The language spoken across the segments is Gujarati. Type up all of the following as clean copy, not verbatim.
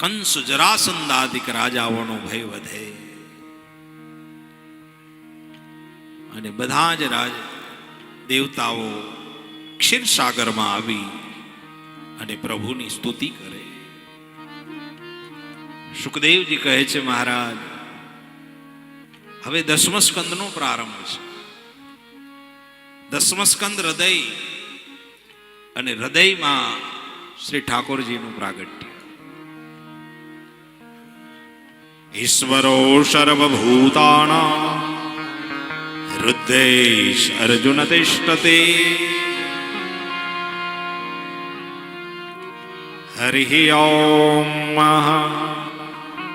કંસ જરાસંધાદિક રાજાઓનો ભય વધે અને બધા જ દેવતાઓ ક્ષીરસાગરમાં આવી અને પ્રભુની સ્તુતિ કરે. સુખદેવજી કહે છે, મહારાજ હવે દસમ સ્કંદનો પ્રારંભ છે. દસમ સ્કંદ હૃદય અને હૃદયમાં શ્રી ઠાકોરજીનું પ્રાગટ્ય. ઈશ્વરો સર્વભૂતાનાં હૃદયેશ અર્જુન તિષ્ઠતે હરિ ઓમ.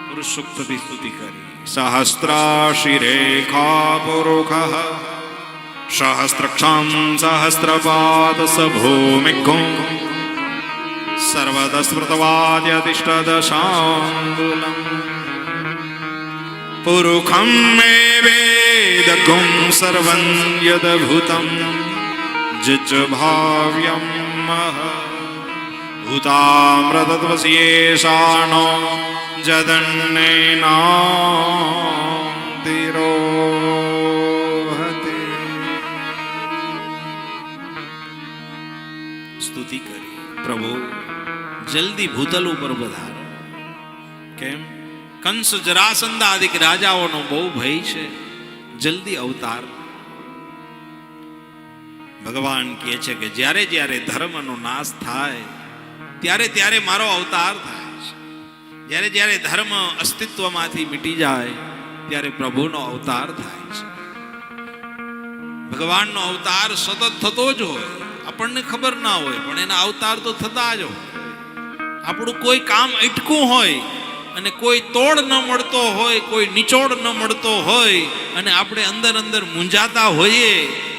પુરુષ સૂક્તથી સ્તુતિ કરી. સહસ્રાશિરેખા પુરુષઃ સહસ્રક્ષાં સહસ્રપાદ સભૂમિઘ્ઘો સર્વદસ્મૃતવાદ્યતિષ્ઠદશાંગુલં પુરુષં મે વેદગું સર્વં યદભૂतं જજભાવ્યં ભૂતામૃતત્વસ્યેષાણો જદન્નેનાતિરોહતે. સ્તુતિ કરી. પ્રભુ જલ્દી ભૂતલ ઉપર પધારો. કેમ? કંસ જરાસંધાદિક રાજાઓનો બહુ ભય છે, જલ્દી અવતાર. ભગવાન કહે છે કે જ્યારે જ્યારે ધર્મનો નાશ થાય ત્યારે ત્યારે મારો અવતાર થાય છે. જ્યારે જ્યારે ધર્મ અસ્તિત્વમાંથી મીટી જાય ત્યારે પ્રભુનો અવતાર થાય છે. ભગવાનનો અવતાર સતત થતો જ હોય, આપણને ખબર ના હોય પણ એના અવતાર તો થતા જ હોય. આપણું કોઈ કામ અટકું હોય અને કોઈ તોડ ન મળતો હોય, કોઈ નિચોડ ન મળતો હોય અને આપણે અંદર અંદર મૂંઝાતા હોઈએ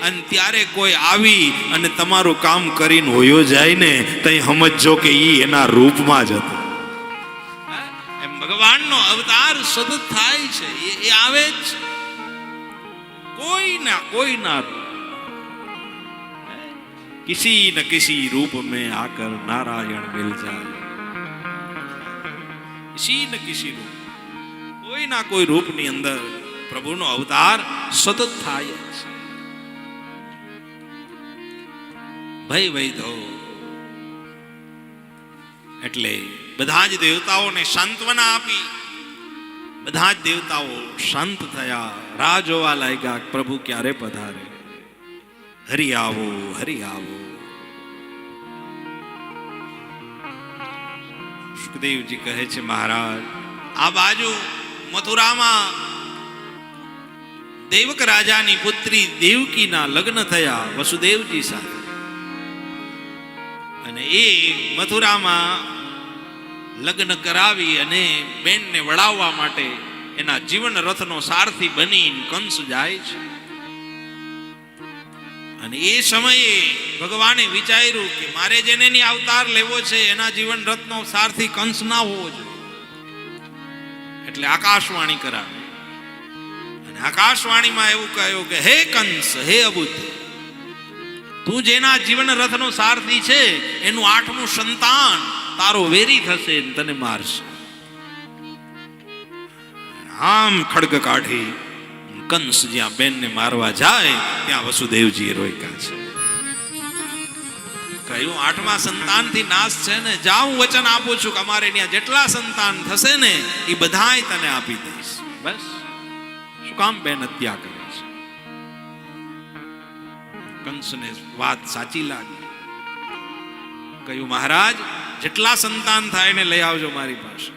અને ત્યારે કોઈ આવી અને તમારું કામ કરીને હોયો જાય ને તઈ સમજો કે ઈ એના રૂપમાં જ હતો. એમ ભગવાનનો અવતાર સતત થાય છે, એ આવે જ કોઈ ના કિસી ન કિસી રૂપ में आकर नारायण मिल जाए. કિસી ન કિસી રૂપ, કોઈ ના કોઈ રૂપની અંદર પ્રભુનો અવતાર સતત થાય છે. ભય વૈધો એટલે બધા જ દેવતાઓને સાંત્વના આપી. બધા જ દેવતાઓ શાંત થયા, રાહ જોવા લાગ્યા પ્રભુ ક્યારે પધારે. હરિ આવો, હરિ આવો. સુખદેવજી કહે છે, મહારાજ આ બાજુ મથુરામાં દેવક રાજાની પુત્રી દેવકીના લગ્ન થયા વસુદેવજી સાથે અને એ મથુરામાં લગ્ન કરાવી અને બેનને વળાવવા માટે એના જીવન રથનો સારથી બની કંસ જાય છે. અને એ સમયે ભગવાને વિચાર્યું કે મારે જેને અવતાર લેવો છે એના જીવન રથનો સારથી કંસ ના હોવો જોઈએ. એટલે આકાશવાણી કરાવી અને આકાશવાણીમાં એવું કહ્યું કે હે કંસ, હે અબુદ્ધ, તું જેના જીવન રથનો સારથી છે એનું 8મું સંતાન તારો વેરી થશે ને તને મારશે. આમ ખડગ કાઢી કંસ જ્યાં બેનને મારવા જાય ત્યાં વસુદેવજી રોક્યા છે. કહ્યું 8મા સંતાનથી નાશ છે ને, જા હું વચન આપું છું કે અમારે ત્યાં જેટલા સંતાન થશે ને એ બધાય તને આપી દઈશ. બસ શું કામ બેન હત્યા કરે છે? કંસને વાત સાચી લાગી. કહ્યું મહારાજ જેટલા સંતાન થાય એને લઈ આવજો મારી પાસે.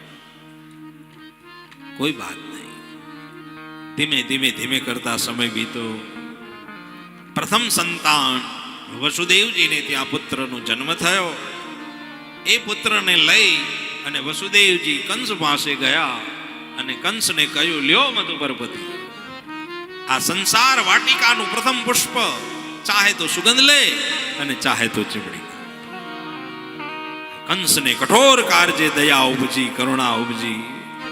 કોઈ વાત નહીં. ધીમે ધીમે ધીમે કરતા સમય બીતો. પ્રથમ સંતાન વસુદેવજીને ત્યાં પુત્રનો જન્મ થયો. એ પુત્રને લઈ અને વસુદેવજી કંસ પાસે ગયા અને કંસને કહ્યું, લ્યો મધુપરપતિ, આ સંસાર વાટિકાનું પ્રથમ પુષ્પ ચાહે તો સુગંધ લે અને ચાહે તો ચીમડી. કંસને કઠોર કારજે દયા ઉપજી, કરુણા ઉપજી.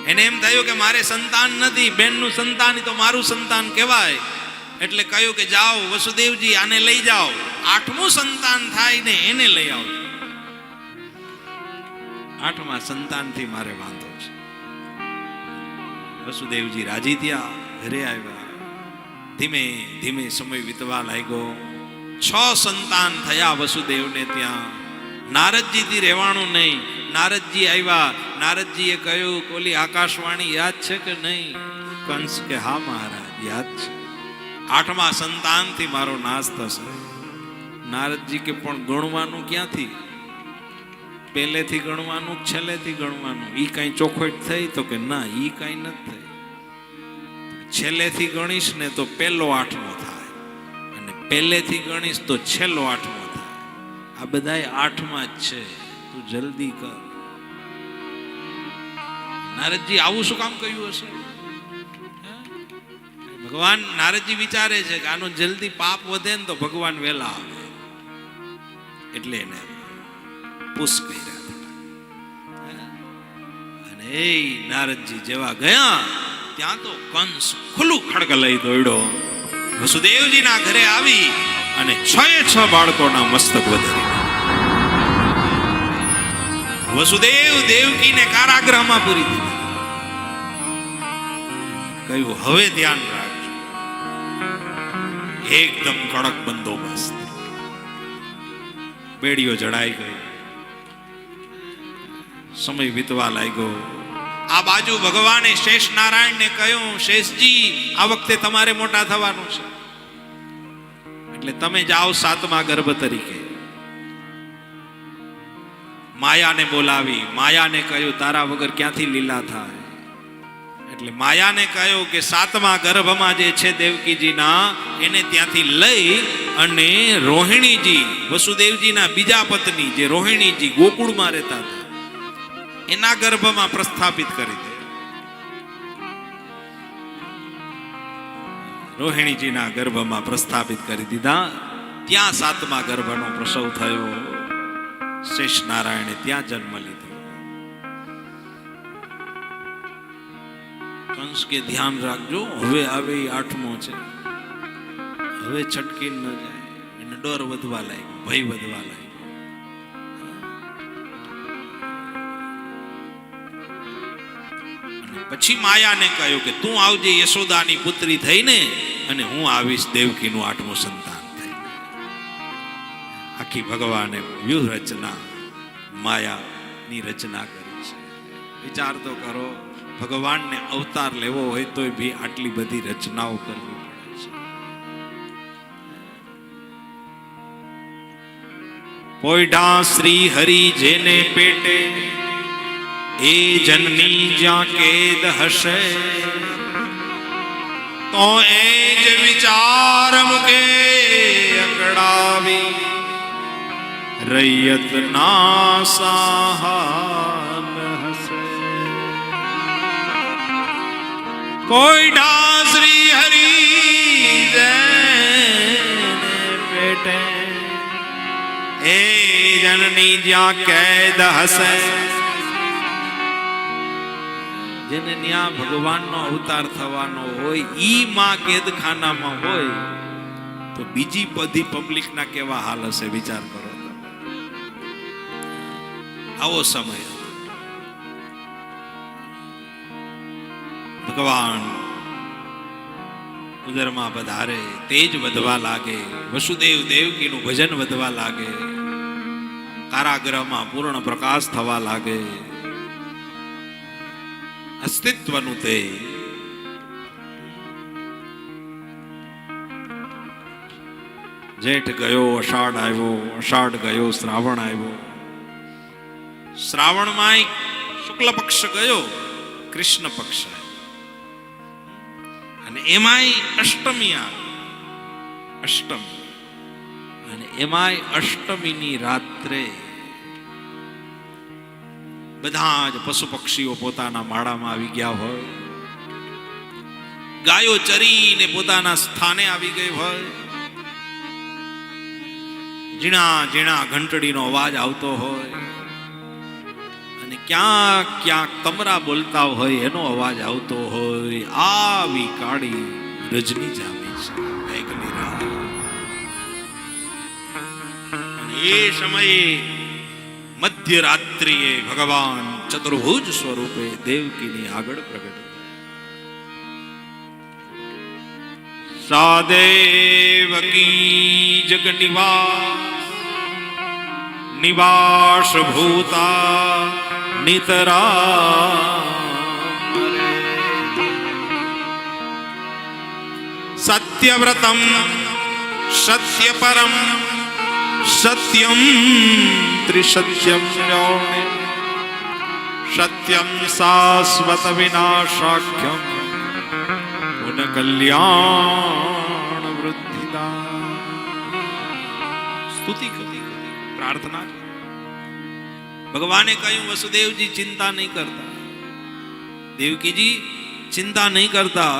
એને એમ થયું કે મારે સંતાન નથી, બેનનું સંતાન તો મારું સંતાન કહેવાય. એટલે કહ્યું કે જાઓ વસુદેવજી આને લઈ જાઓ, 8મું સંતાન થાય ને એને લઈ આવો. 8મા સંતાનથી મારે વાંધો છે. વસુદેવજી રાજી થયા, ઘરે આવ્યા. ધીમે ધીમે સમય વીતવા લાગ્યો. 6 સંતાન થયા વસુદેવને ત્યાં. નારદજીથી રહેવાનું નહીં. નારદજી આવ્યા. નારદજીએ કહ્યું, ઓલી આકાશવાણી યાદ છે કે નહીં? કંસ કે હા મહારાજ યાદ છે. 8મા સંતાનથી મારો નાશ થશે. નારદજી કે પણ ગણવાનું ક્યાંથી? પહેલેથી ગણવાનું, છેલ્લેથી ગણવાનું? ઈ કઈ ચોખવટ થઈ? તો કે ના, ઈ કઈ નથી થઈ. છેલ્લેથી ગણીશ ને તો પહેલો 8મો થાય, અને પહેલેથી ગણીશ તો છેલ્લો 8મો થાય. આ બધાય 8મા જ છે. તું જલ્દી કર. નારદજી આવું શું કામ કહ્યું હશે? ભગવાન, નારદજી વિચારે છે કે આનો જલ્દી પાપ વધે ને તો ભગવાન વેલા આવે, એટલે એને પુશ કર્યા. અને એ નારદજી જેવા ગયા ત્યાં તો કંસ ખુલ્લું ખડગ લઈ દોડ્યો. વસુદેવજીના ઘરે આવી અને 6 બાળકોના મસ્તક વધારી. વસુદેવ દેવકીને કારાગૃહમાં પૂરી દીધી. કહ્યું, હવે ધ્યાન રાખજો. એકદમ કડક બંદોબસ્ત. બેડીઓ જડાઈ ગઈ. સમય વીતવા લાગ્યો. આ બાજુ ભગવાને શેષ નારાયણને કહ્યું, શેષજી, આ વખતે તમારે મોટા થવાનું છે, એટલે તમે જાઓ 7મા ગર્ભ તરીકે. માયાને બોલાવી. માયાને કહ્યું, તારા વગર ક્યાંથી લીલા થાય? એટલે માયાને કહ્યું કે 7મા ગર્ભમાં જે છે દેવકીજીના, એને ત્યાંથી લઈ અને રોહિણીજી, વસુદેવજીના બીજા પત્ની જે રોહિણીજી ગોકુળમાં રહેતા હતા, એના ગર્ભમાં પ્રસ્થાપિત કરી દે. રોહિણીજીના ગર્ભમાં પ્રસ્થાપિત કરી દીધા. ત્યાં 7મા ગર્ભનો પ્રસવ થયો. શેષ નારાયણે ત્યાં જન્મ લીધો. કંસ કે ધ્યાન રાખજો, હવે આવે 8મો છે, હવે છટકી ન જાય. એને ડર વધવા લાગ્યો, ભય વધવા લાગ્યો. પછી માયાને કહ્યું કે તું આવજે યશોદાની પુત્રી થઈને, અને હું આવીશ દેવકીનું 8મું સંતાન થઈને. આખી ભગવાને વ્યૂહ રચના, માયાની રચના કરી છે. વિચાર તો કરો, ભગવાનને અવતાર લેવો હોય તો બી આટલી બધી રચનાઓ કરવી પડે છે. પોઈઢા શ્રી હરિ જેને પેટે, એ જનની જ્યાં કેદ હશે, તો એ જ વિચાર મુકે અકળાવી, રૈયત ના સહાલ હશે. પોઈઢા શ્રી હરિ જેને પેટે, એ જનની જ્યાં કેદ હશે, જેને ત્યાં ભગવાનનો અવતાર થવાનો હોય, ઈ માં કેદખાનામાં હોય, તો બીજી બધી પબ્લિકના કેવા હાલ હશે વિચાર કરો. આવો સમય ભગવાન ઉદરમાં વધારે, તેજ વધવા લાગે. વસુદેવ દેવકીનું ભજન વધવા લાગે. કારાગૃહમાં પૂર્ણ પ્રકાશ થવા લાગે. અસ્તિત્વનું તે જેઠ ગયો, અષાઢ આવ્યો, અષાઢ ગયો, શ્રાવણ આવ્યો. શ્રાવણમાં શુક્લ પક્ષ ગયો, કૃષ્ણ પક્ષ આવ્યો, અને એમાંય અષ્ટમી આવી. અષ્ટમી, અને એમાંય અષ્ટમીની રાત્રે બધા જ પશુ પક્ષીઓ પોતાના માળામાં આવી ગયા હોય, ગાયો ચરીને પોતાના સ્થાને આવી ગઈ હોય, ઝીણા ઝીણા ઘંટડીનો અવાજ આવતો હોય, અને ક્યાંક ક્યાંક તમરા બોલતા હોય એનો અવાજ આવતો હોય. આવી કાળી રજની જામી છે, મેઘની રાત. અને એ સમયે મધ્યરાત્રિએ ભગવાન ચતુર્ભુજ સ્વરૂપે દેવકીની આગળ પ્રગટ. સાદેવકી જગ નિવાસ ભૂતા નિતરા સત્યવ્રતમ સત્યપરમ સત્યમ ત્રિસત્યમ સત્યમ શાશ્વત વિનાશાખ્યમ પુન કલ્યાણ વૃદ્ધિદા. સ્તુતિ કરી, પ્રાર્થના. ભગવાને કહ્યું વસુદેવજી ચિંતા નહીં કરતા, દેવકીજી ચિંતા નહીં કરતા,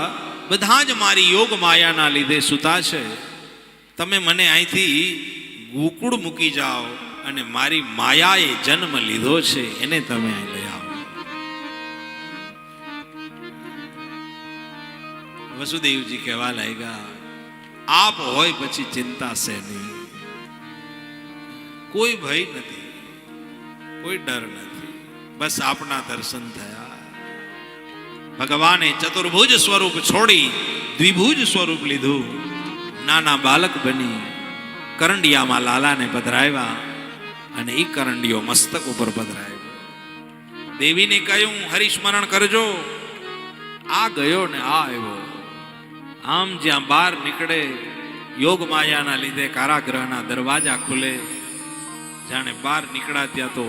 બધા જ મારી યોગ માયાના લીધે સુતા છે. તમે મને અહીંથી ગોકુળ મૂકી જાઓ અને મારી માયાએ જન્મ લીધો છે એને તમે અહીં લઈ આવો. વસુદેવજી કહેવા લાગ્યા, આપ હોય પછી ચિંતા છે નહીં, કોઈ ભય નથી, કોઈ ડર નથી, બસ આપના દર્શન થયા. ભગવાને ચતુર્ભુજ સ્વરૂપ છોડી દ્વિભુજ સ્વરૂપ લીધું. નાના બાલક બની કરંડિયામાં લાલાને પધરાવ્યા અને એ કરંડિયો મસ્તક ઉપર પધરાવ્યો. દેવીને કહ્યું હરિસ્મરણ કરજો. આ ગયો ને આ આવ્યો. આમ જ્યાં બહાર નીકળે યોગ માયાના લીધે કારાગૃહના દરવાજા ખુલે. જાણે બહાર નીકળ્યા ત્યાં તો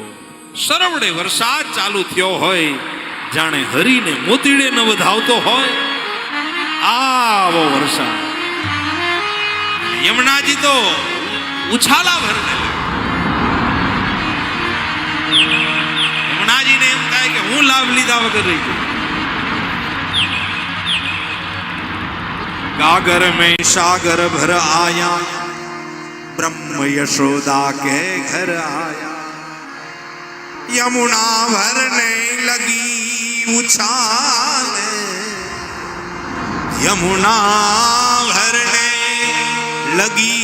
સરવડે વરસાદ ચાલુ થયો હોય, જાણે હરીને મોતીડે ન વધાવતો હોય આવો વરસાદ. યમુનાજી તો ઉછાલા ભરને. યમુનાજીને એમ થાય કે હું લાભ લીધા વગર રહી ગયો. गागर में सागर भर आया, ब्रह्म यशोदा के घर आया. यमुना भरने लगी उछाले, यमुना भरने लगी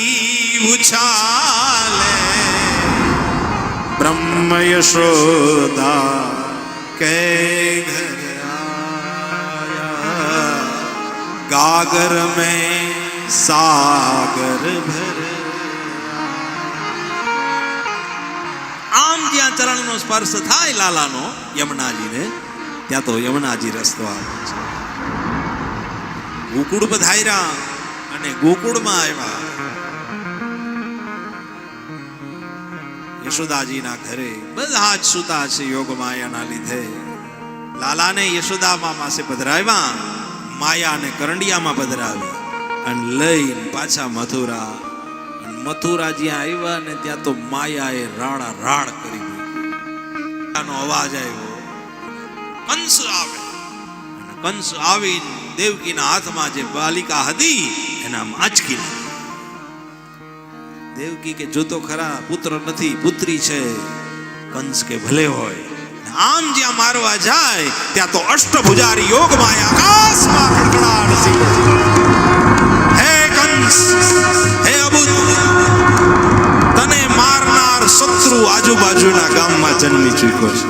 उछाले. ब्रह्म यशोदा के घर गागर में सागर भर. આમ જ્યાં ચરણનો સ્પર્શ થાય લાલાનો યમુનાજીને, ત્યાં તો યમુનાજી રસ્તો આવે છે. ગોકુળ પધાર્યા અને ગોકુળમાં આવ્યા. યશોદાજીના ઘરે બધા જ સુતા છે યોગ માયાના લીધે. લાલાને યશોદામાં માસે પધરાવ્યા, માયાને કરંડિયામાં પધરાવી અને લઈને પાછા મથુરા. મથુરા જ્યાં આવ્યા ને ત્યાં તો માયાએ રાડા રાડ કરી દીધી. અવાજ આવ્યો, કંસ આવે. કંસ આવી દેવકીના હાથમાં જે બાલિકા હતી એના આંચકી. દેવકી કે જો તો ખરા, પુત્ર નથી પુત્રી છે. કંસ કે ભલે હોય. આમ જ્યાં મારવા જાય ત્યાં તો અષ્ટભુજારી યોગ માયા આકાશમાં ખડખડાટ સિંહ. હે કંસ, હે અબુદ, તને મારનાર શત્રુ આજુબાજુના ગામમાં જન્મી ચૂક્યો છે.